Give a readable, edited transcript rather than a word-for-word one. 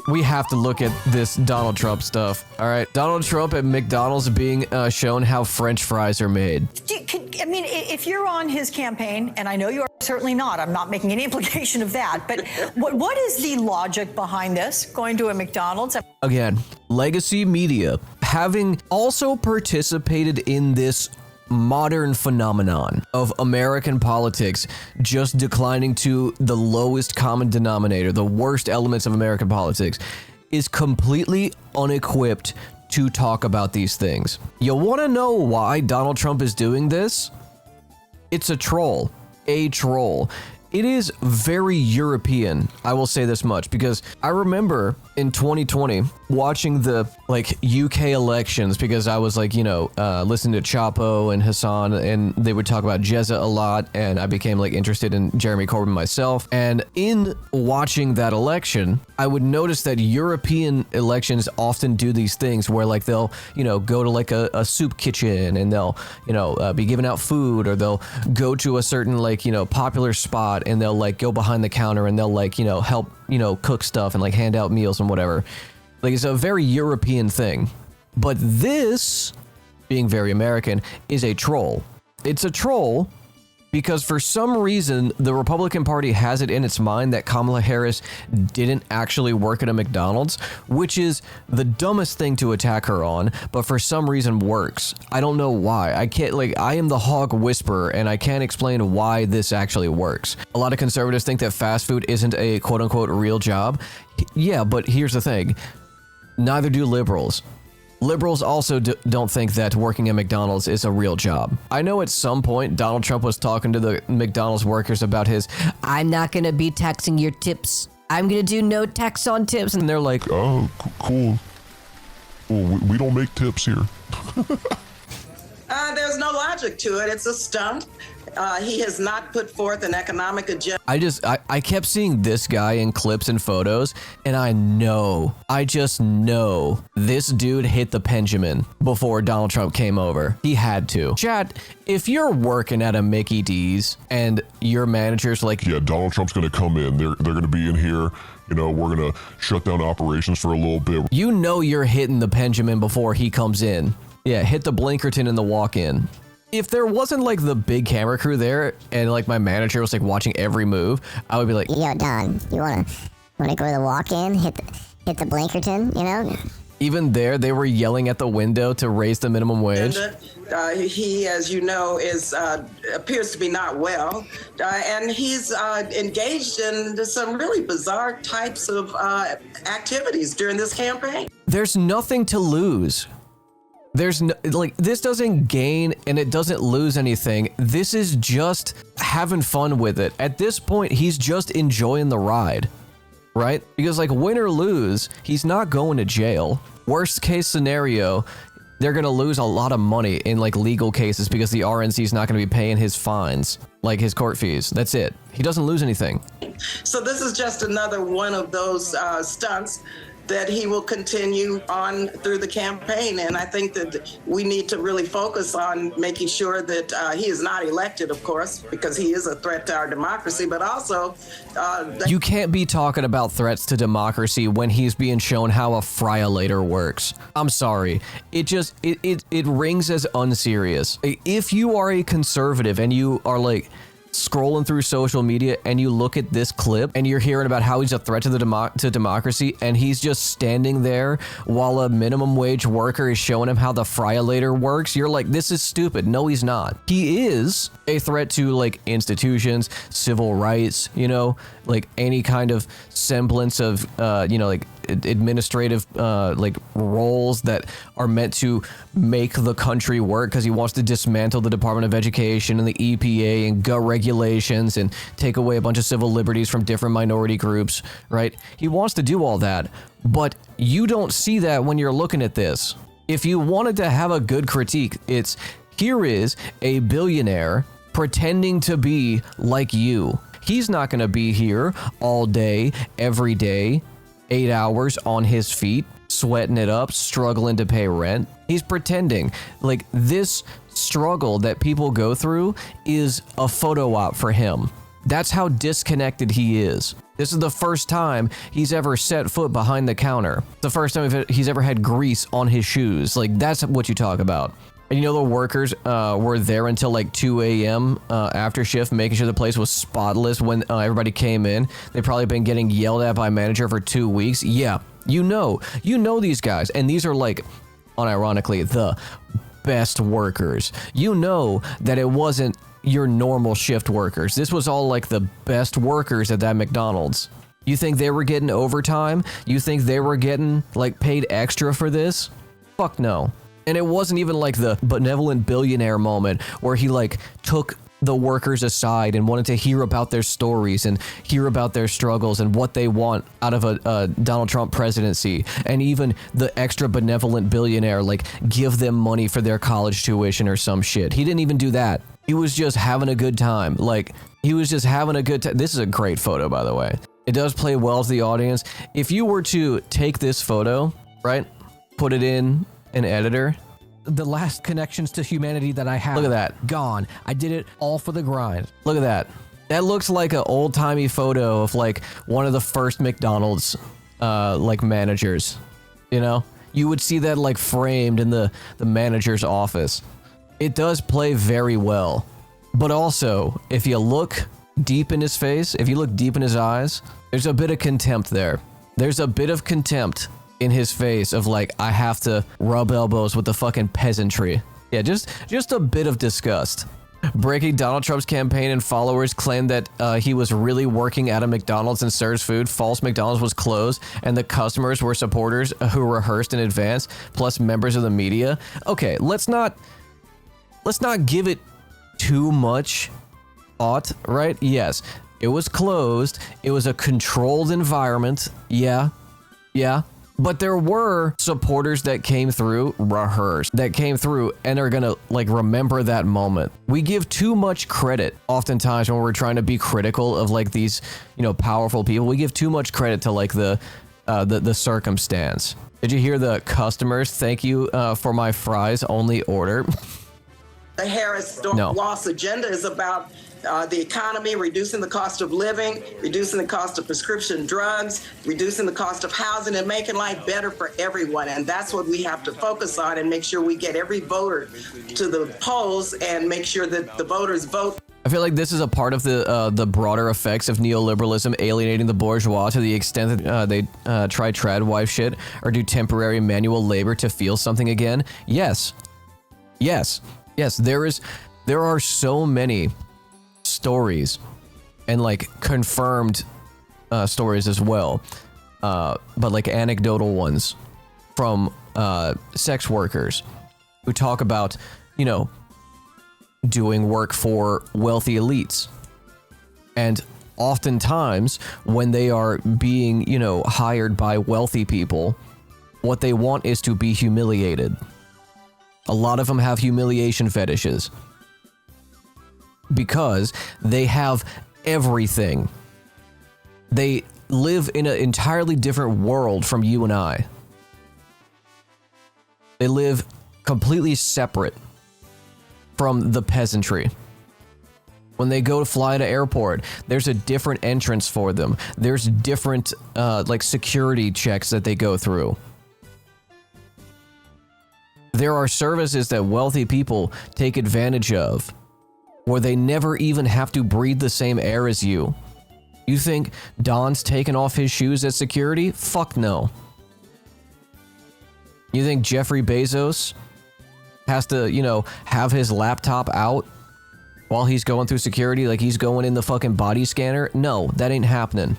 We have to look at this Donald Trump stuff. All right, Donald Trump at McDonald's being shown how French fries are made. I mean, if you're on his campaign, and I know you are certainly not, I'm not making any implication of that, but what is the logic behind this, going to a McDonald's? Again, legacy media, having also participated in this modern phenomenon of American politics just declining to the lowest common denominator, the worst elements of American politics, is completely unequipped to talk about these things. You want to know why Donald Trump is doing this? It's a troll. A troll. It is very European, I will say this much, because I remember in 2020 watching the UK elections, because I was listening to Chapo and Hassan, and they would talk about Jezza a lot, and I became interested in Jeremy Corbyn myself. And in watching that election, I would notice that European elections often do these things where they'll go to a soup kitchen, and they'll be giving out food, or they'll go to a certain popular spot, and they'll go behind the counter, and they'll help cook stuff and hand out meals and whatever. It's a very European thing. But this, being very American, is a troll. It's a troll because for some reason the Republican Party has it in its mind that Kamala Harris didn't actually work at a McDonald's, which is the dumbest thing to attack her on, but for some reason works. I don't know why. I am the hog whisperer, and I can't explain why this actually works. A lot of conservatives think that fast food isn't a quote-unquote real job. Yeah, but here's the thing. Neither do liberals. Liberals also don't think that working at McDonald's is a real job. I know at some point Donald Trump was talking to the McDonald's workers about I'm not going to be taxing your tips. I'm going to do no tax on tips. And they're like, oh, cool. Well, we don't make tips here. There's no logic to it. It's a stunt. He has not put forth an economic agenda. I kept seeing this guy in clips and photos, and I just know this dude hit the Benjamin before Donald Trump came over. He had to. Chat, if you're working at a Mickey D's and your manager's yeah, Donald Trump's going to come in. They're going to be in here. We're going to shut down operations for a little bit. You're hitting the Benjamin before he comes in. Yeah, hit the Blinkerton in the walk-in. If there wasn't the big camera crew there and my manager was watching every move, I would be like, yo, Don, you wanna go to the walk-in, hit the Blinkerton, Even there, they were yelling at the window to raise the minimum wage. He, as you know, appears to be not well, and he's engaged in some really bizarre types of activities during this campaign. There's nothing to lose. There's this doesn't gain and it doesn't lose anything. This is just having fun with it. At this point, he's just enjoying the ride, right? Because win or lose, he's not going to jail. Worst case scenario, they're going to lose a lot of money in legal cases because the RNC is not going to be paying his fines, his court fees. That's it. He doesn't lose anything. So this is just another one of those stunts that he will continue on through the campaign. And I think that we need to really focus on making sure that he is not elected, of course, because he is a threat to our democracy, but also... you can't be talking about threats to democracy when he's being shown how a friolator works. I'm sorry. It rings as unserious. If you are a conservative and you are scrolling through social media and you look at this clip and you're hearing about how he's a threat to to democracy, and he's just standing there while a minimum wage worker is showing him how the friolator works, you're like, this is stupid. No, he's not. He is a threat to institutions, civil rights, any kind of semblance of administrative roles that are meant to make the country work, because he wants to dismantle the Department of Education and the EPA and gut regulations and take away a bunch of civil liberties from different minority groups, right? He wants to do all that, but you don't see that when you're looking at this. If you wanted to have a good critique, it's here is a billionaire pretending to be like you. He's not going to be here all day, every day, 8 hours on his feet, sweating it up, struggling to pay rent. He's pretending. This struggle that people go through is a photo op for him. That's how disconnected he is. This is the first time he's ever set foot behind the counter. The first time he's ever had grease on his shoes. Like, that's what you talk about. And you know, the workers were there until like 2 a.m. After shift, making sure the place was spotless when everybody came in. They've probably been getting yelled at by a manager for 2 weeks. Yeah, you know these guys. And these are like, unironically, the best workers. You know that it wasn't your normal shift workers. This was all like the best workers at that McDonald's. You think they were getting overtime? You think they were getting like paid extra for this? Fuck no. And it wasn't even like the benevolent billionaire moment where he like took the workers aside and wanted to hear about their stories and hear about their struggles and what they want out of a Donald Trump presidency. And even the extra benevolent billionaire, like, give them money for their college tuition or some shit. He didn't even do that. He was just having a good time. Like, he was just having a good time. This is a great photo, by the way. It does play well to the audience. If you were to take this photo, right, put it in an editor, the last connections to humanity that I have. Look at that. Gone. I did it all for the grind. Look at that. That looks like an old-timey photo of like one of the first McDonald's like managers. You know? You would see that like framed in the manager's office. It does play very well. But also, if you look deep in his face, if you look deep in his eyes, there's a bit of contempt there. There's a bit of contempt in his face of like, I have to rub elbows with the fucking peasantry. Yeah, just a bit of disgust. Breaking Donald Trump's campaign and followers claimed that he was really working at a McDonald's and serves food. False McDonald's was closed and the customers were supporters who rehearsed in advance, plus members of the media. Okay, let's not give it too much thought, right? Yes, it was closed. It was a controlled environment. Yeah. But there were supporters that came through, rehearsed, that came through and are gonna like remember that moment. We give too much credit oftentimes when we're trying to be critical of like these, you know, powerful people. We give too much credit to like the circumstance. Did you hear the customers? Thank you for my fries only order. The Harris No. loss agenda is about the economy, reducing the cost of living, reducing the cost of prescription drugs, reducing the cost of housing, and making life better for everyone. And that's what we have to focus on and make sure we get every voter to the polls and make sure that the voters vote. I feel like this is a part of the broader effects of neoliberalism alienating the bourgeois to the extent that they try trad wife shit or do temporary manual labor to feel something again. Yes. There are so many stories and like confirmed stories as well, but like anecdotal ones from sex workers who talk about, you know, doing work for wealthy elites. And oftentimes when they are being, you know, hired by wealthy people, what they want is to be humiliated. A lot of them have humiliation fetishes because they have everything. They live in an entirely different world from you and I. They live completely separate from the peasantry. When they go to fly to airport, there's a different entrance for them. There's different like security checks that they go through. There are services that wealthy people take advantage of, where they never even have to breathe the same air as you. You think Don's taking off his shoes at security? Fuck no. You think Jeffrey Bezos has to, you know, have his laptop out while he's going through security like he's going in the fucking body scanner? No, that ain't happening.